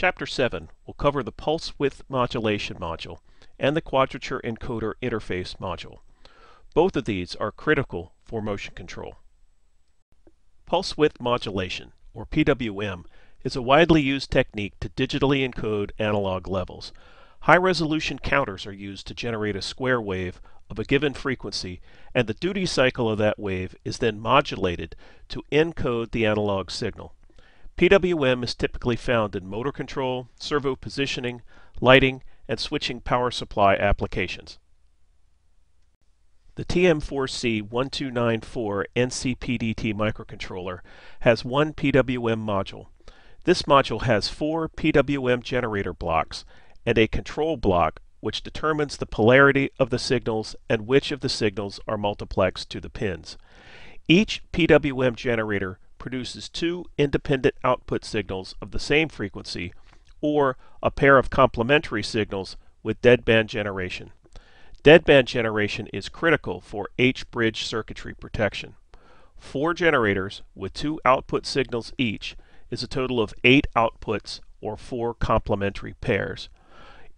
Chapter 7 will cover the pulse width modulation module and the Quadrature encoder interface module. Both of these are critical for motion control. Pulse width modulation, or PWM, is a widely used technique to digitally encode analog levels. High-resolution counters are used to generate a square wave of a given frequency, and the duty cycle of that wave is then modulated to encode the analog signal. PWM is typically found in motor control, servo positioning, lighting, and switching power supply applications. The TM4C1294 NC-PDT microcontroller has one PWM module. This module has 4 PWM generator blocks and a control block which determines the polarity of the signals and which of the signals are multiplexed to the pins. Each PWM generator produces 2 independent output signals of the same frequency or a pair of complementary signals with deadband generation. Deadband generation is critical for H-bridge circuitry protection. 4 generators with 2 output signals each is a total of 8 outputs or 4 complementary pairs.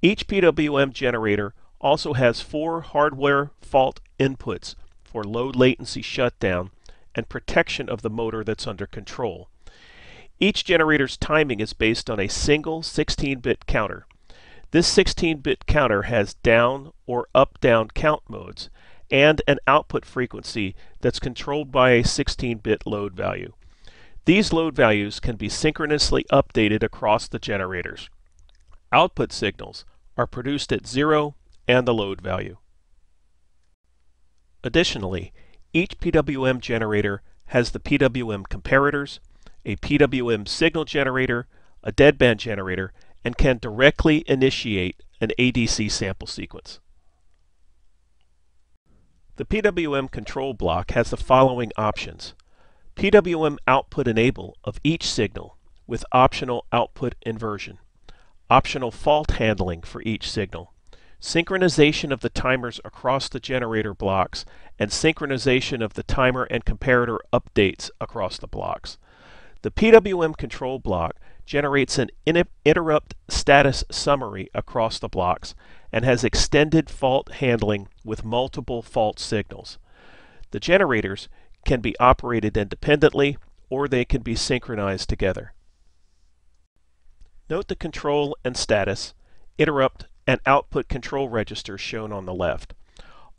Each PWM generator also has 4 hardware fault inputs for low latency shutdown and protection of the motor that's under control. Each generator's timing is based on a single 16-bit counter. This 16-bit counter has down or up-down count modes and an output frequency that's controlled by a 16-bit load value. These load values can be synchronously updated across the generators. Output signals are produced at 0 and the load value. Additionally, each PWM generator has the PWM comparators, a PWM signal generator, a deadband generator, and can directly initiate an ADC sample sequence. The PWM control block has the following options: PWM output enable of each signal with optional output inversion, optional fault handling for each signal, synchronization of the timers across the generator blocks, and synchronization of the timer and comparator updates across the blocks. The PWM control block generates an interrupt status summary across the blocks and has extended fault handling with multiple fault signals. The generators can be operated independently or they can be synchronized together. Note the control and status, interrupt, and output control registers shown on the left.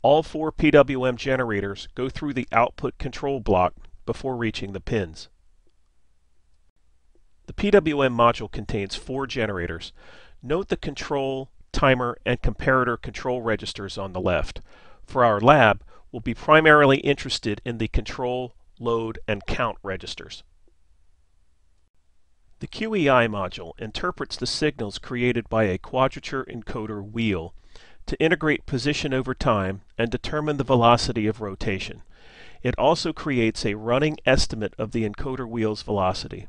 All 4 PWM generators go through the output control block before reaching the pins. The PWM module contains 4 generators. Note the control, timer, and comparator control registers on the left. For our lab, we'll be primarily interested in the control, load, and count registers. The QEI module interprets the signals created by a Quadrature encoder wheel to integrate position over time and determine the velocity of rotation. It also creates a running estimate of the encoder wheel's velocity.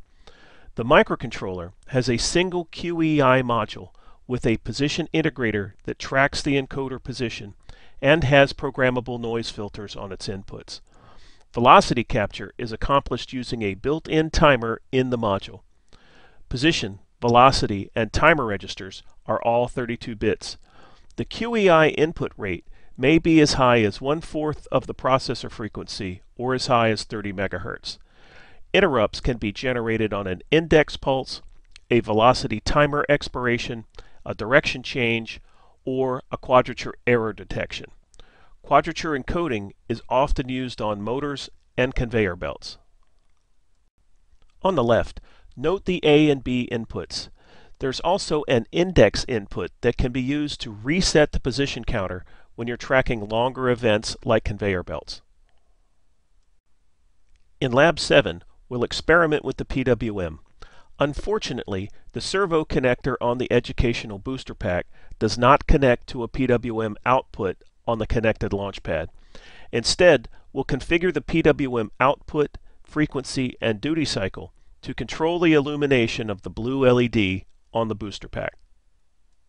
The microcontroller has a single QEI module with a position integrator that tracks the encoder position and has programmable noise filters on its inputs. Velocity capture is accomplished using a built-in timer in the module. Position, velocity, and timer registers are all 32 bits. The QEI input rate may be as high as 1/4 of the processor frequency or as high as 30 MHz. Interrupts can be generated on an index pulse, a velocity timer expiration, a direction change, or a quadrature error detection. Quadrature encoding is often used on motors and conveyor belts. On the left, note the A and B inputs. There's also an index input that can be used to reset the position counter when you're tracking longer events like conveyor belts. In Lab 7, we'll experiment with the PWM. Unfortunately, the servo connector on the educational booster pack does not connect to a PWM output on the connected LaunchPad. Instead, we'll configure the PWM output, frequency, and duty cycle to control the illumination of the blue LED on the booster pack.